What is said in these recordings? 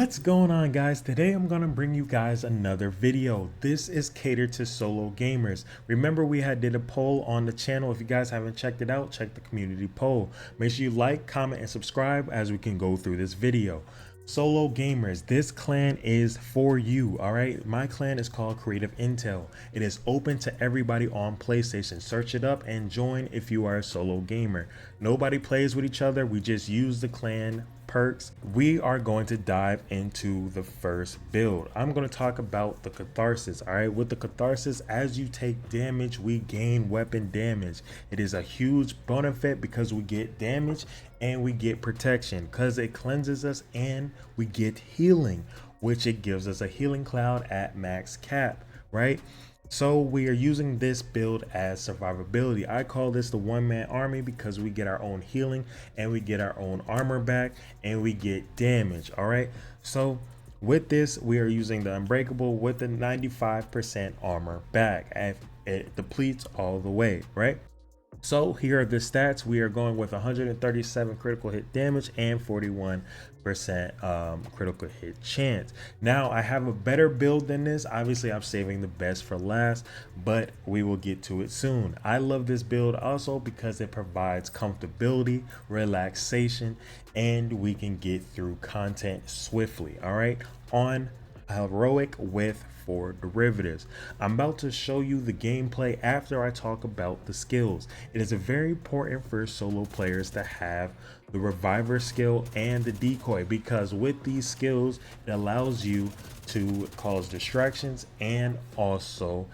What's going on, guys? Today I'm gonna bring you guys another video. This is catered to solo gamers. Remember, we did a poll on the channel. If you guys haven't checked it out, check the community poll. Make sure you like, comment, and subscribe as we can go through this video. Solo gamers, this clan is for you. All right, my clan is called Creative Intel. It is open to everybody on PlayStation. Search it up and join if you are a solo gamer. Nobody plays with each other. We just use the clan perks. We are going to dive into the first build. I'm going to talk about the Catharsis. All right, with the Catharsis, as you take damage, we gain weapon damage. It is a huge benefit because we get damage and we get protection because it cleanses us, and we get healing, which it gives us a healing cloud at max cap, right? So we are using this build as survivability. I call this the one-man army because we get our own healing and we get our own armor back and we get damage. All right, so with this we are using the unbreakable with the 95% armor back, and it depletes all the way, right? So here are the stats. We are going with 137 critical hit damage and 41% critical hit chance. Now I have a better build than this. Obviously I'm saving the best for last, but we will get to it soon. I love this build also because it provides comfortability, relaxation, and we can get through content swiftly. All right, on heroic with 4 derivatives. I'm about to show you the gameplay after I talk about the skills. It is very important for solo players to have the reviver skill and the decoy, because with these skills it allows you to cause distractions and also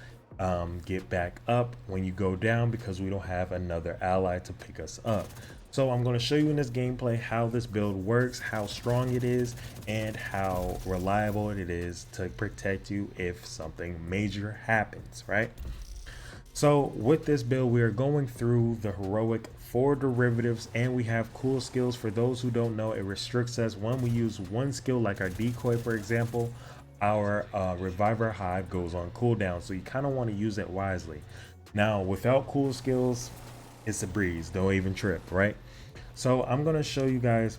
get back up when you go down, because we don't have another ally to pick us up. So I'm going to show you in this gameplay how this build works, how strong it is, and how reliable it is to protect you if something major happens, right? So with this build, we are going through the heroic 4 derivatives, and we have cool skills. For those who don't know, it restricts us when we use one skill, like our decoy, for example. Our reviver hive goes on cooldown, so you kind of want to use it wisely. Now, without cool skills, it's a breeze. Don't even trip, right? So I'm going to show you guys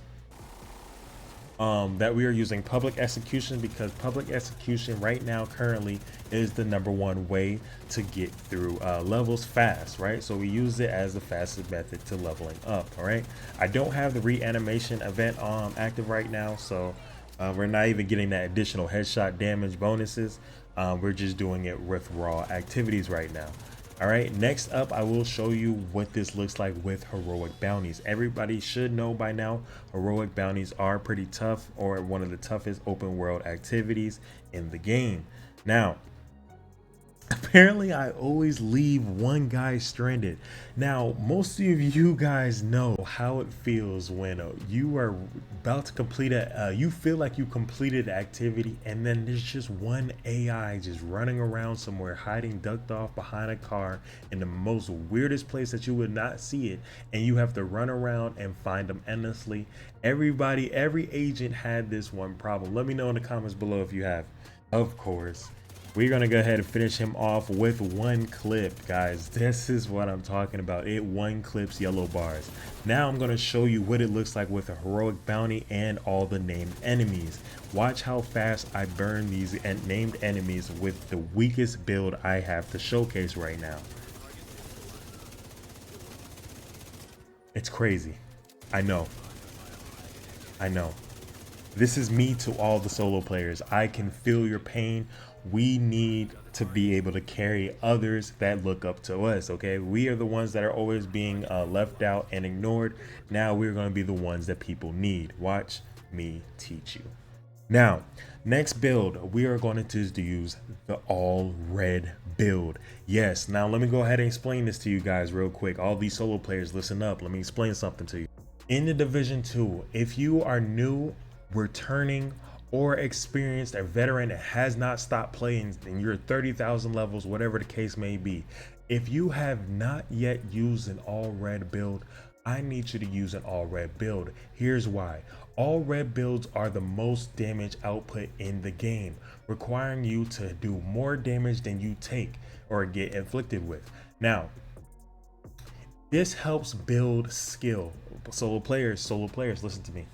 that we are using public execution, because public execution right now currently is the #1 way to get through levels fast, right? So we use it as the fastest method to leveling up. All right, I don't have the reanimation event active right now, so we're not even getting that additional headshot damage bonuses. We're just doing it with raw activities right now. All right, next up I will show you what this looks like with heroic bounties. Everybody should know by now heroic bounties are pretty tough, or one of the toughest open world activities in the game. Now apparently I always leave one guy stranded. Now most of you guys know how it feels when you are about to complete you feel like you completed the activity, and then there's just one AI just running around somewhere, hiding, ducked off behind a car in the most weirdest place that you would not see it, and you have to run around and find them endlessly. Every agent had this one problem. Let me know in the comments below if you have. Of course, we're gonna go ahead and finish him off with one clip, guys. This is what I'm talking about. It one clips yellow bars. Now I'm gonna show you what it looks like with a heroic bounty and all the named enemies. Watch how fast I burn these named enemies with the weakest build I have to showcase right now. It's crazy. I know. This is me to all the solo players. I can feel your pain. We need to be able to carry others that look up to us. Okay, we are the ones that are always being left out and ignored. Now we're going to be the ones that people need. Watch me teach you. Now, next build, we are going to use the all red build. Yes, now let me go ahead and explain this to you guys real quick. All these solo players, listen up. Let me explain something to you. In the Division 2, if you are new, returning, or experienced, a veteran that has not stopped playing, and you're 30,000 levels, whatever the case may be, if you have not yet used an all red build, I need you to use an all red build. Here's why. All red builds are the most damage output in the game, requiring you to do more damage than you take or get inflicted with. Now, this helps build skill. Solo players, listen to me.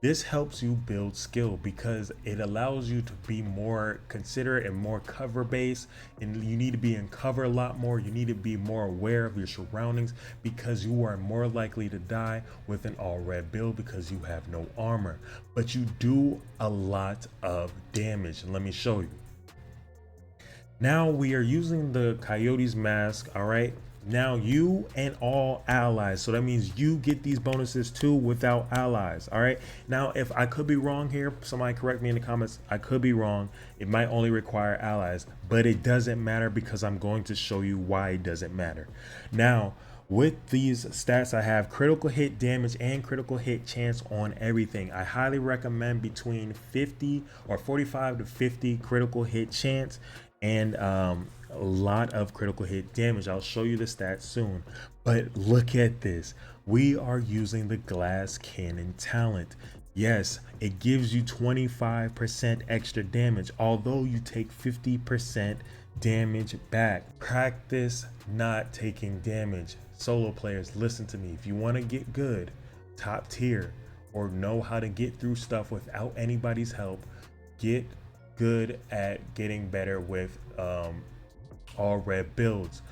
This helps you build skill because it allows you to be more considerate and more cover based. And you need to be in cover a lot more. You need to be more aware of your surroundings because you are more likely to die with an all red build because you have no armor. But you do a lot of damage. And let me show you. Now we are using the Coyote's mask. All right. Now you and all allies. So that means you get these bonuses too without allies. All right. Now, if I could be wrong here, somebody correct me in the comments. I could be wrong. It might only require allies, but it doesn't matter because I'm going to show you why it doesn't matter. Now, with these stats, I have critical hit damage and critical hit chance on everything. I highly recommend between 50 or 45 to 50 critical hit chance and a lot of critical hit damage. I'll show you the stats soon, but look at this. We are using the glass cannon talent. Yes, it gives you 25% extra damage, although you take 50% damage back. Practice not taking damage. Solo players, listen to me. If you want to get good, top tier, or know how to get through stuff without anybody's help, get good at getting better with all red builds.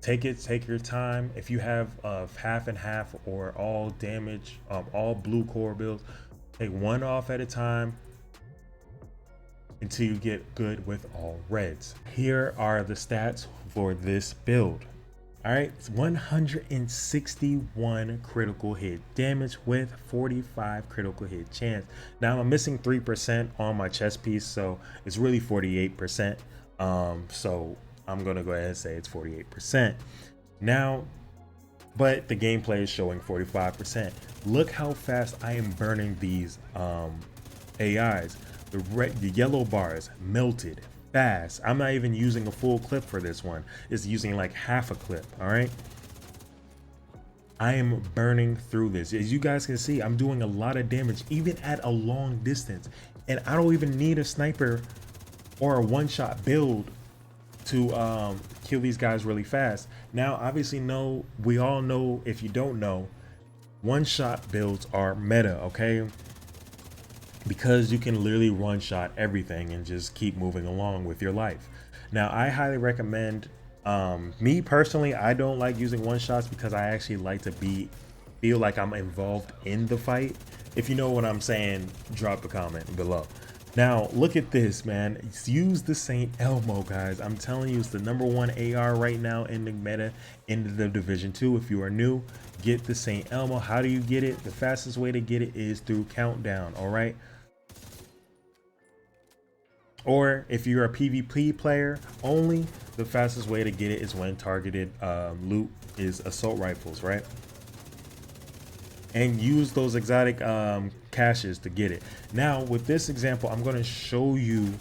Take your time. If you have half and half or all damage, all blue core builds, take one off at a time until you get good with all reds. Here are the stats for this build. All right, it's 161 critical hit damage with 45 critical hit chance. Now I'm missing 3% on my chest piece, so it's really 48%. So I'm gonna go ahead and say it's 48%. Now, but the gameplay is showing 45%. Look how fast I am burning these AIs. The yellow bars melted fast. I'm not even using a full clip for this one. It's using like half a clip. All right, I am burning through this. As you guys can see, I'm doing a lot of damage even at a long distance, and I don't even need a sniper or a one-shot build to kill these guys really fast. Now obviously, we all know, if you don't know, one-shot builds are meta, okay? Because you can literally one shot everything and just keep moving along with your life. Now, I highly recommend, me personally, I don't like using one shots because I actually like to feel like I'm involved in the fight. If you know what I'm saying, drop a comment below. Now, look at this, man. Use the Saint Elmo, guys. I'm telling you, it's the #1 AR right now in the meta in the Division 2. If you are new, get the Saint Elmo. How do you get it? The fastest way to get it is through countdown, all right? Or if you're a PvP player only, the fastest way to get it is when targeted loot is assault rifles, right? And use those exotic caches to get it. Now, with this example, I'm going to show you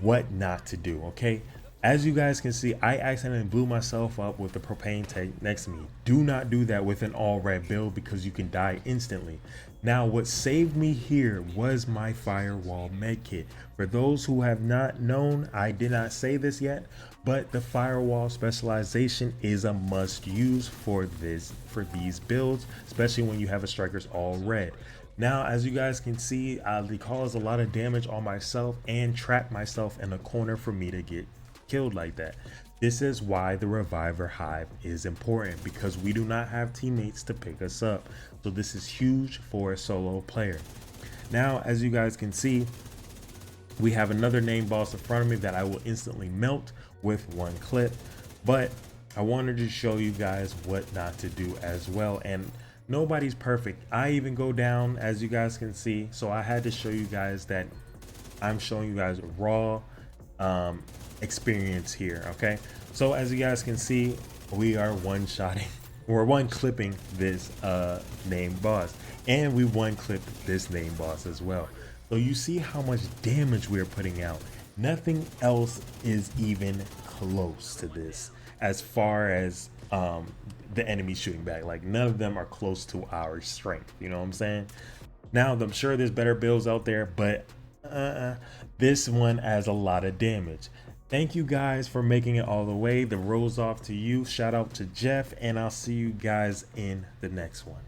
what not to do, okay? As you guys can see, I accidentally blew myself up with the propane tank next to me. Do not do that with an all red build because you can die instantly. Now, what saved me here was my firewall medkit. For those who have not known, I did not say this yet, but the firewall specialization is a must use for these builds, especially when you have a striker's all red. Now, as you guys can see, it caused a lot of damage on myself and trapped myself in a corner for me to get killed like that. This is why the reviver hive is important, because we do not have teammates to pick us up. So this is huge for a solo player. Now, as you guys can see, we have another name boss in front of me that I will instantly melt with one clip, but I wanted to show you guys what not to do as well. And nobody's perfect. I even go down, as you guys can see. So I had to show you guys that I'm showing you guys raw experience here. Okay, so as you guys can see, we are one-shotting, we're one-clipping this name boss, and we one-clipped this name boss as well. So you see how much damage we're putting out. Nothing else is even close to this as far as the enemy shooting back. Like, none of them are close to our strength, you know what I'm saying? Now, I'm sure there's better builds out there, but this one has a lot of damage. Thank you guys for making it all the way. The rose off to you. Shout out to Jeff, and I'll see you guys in the next one.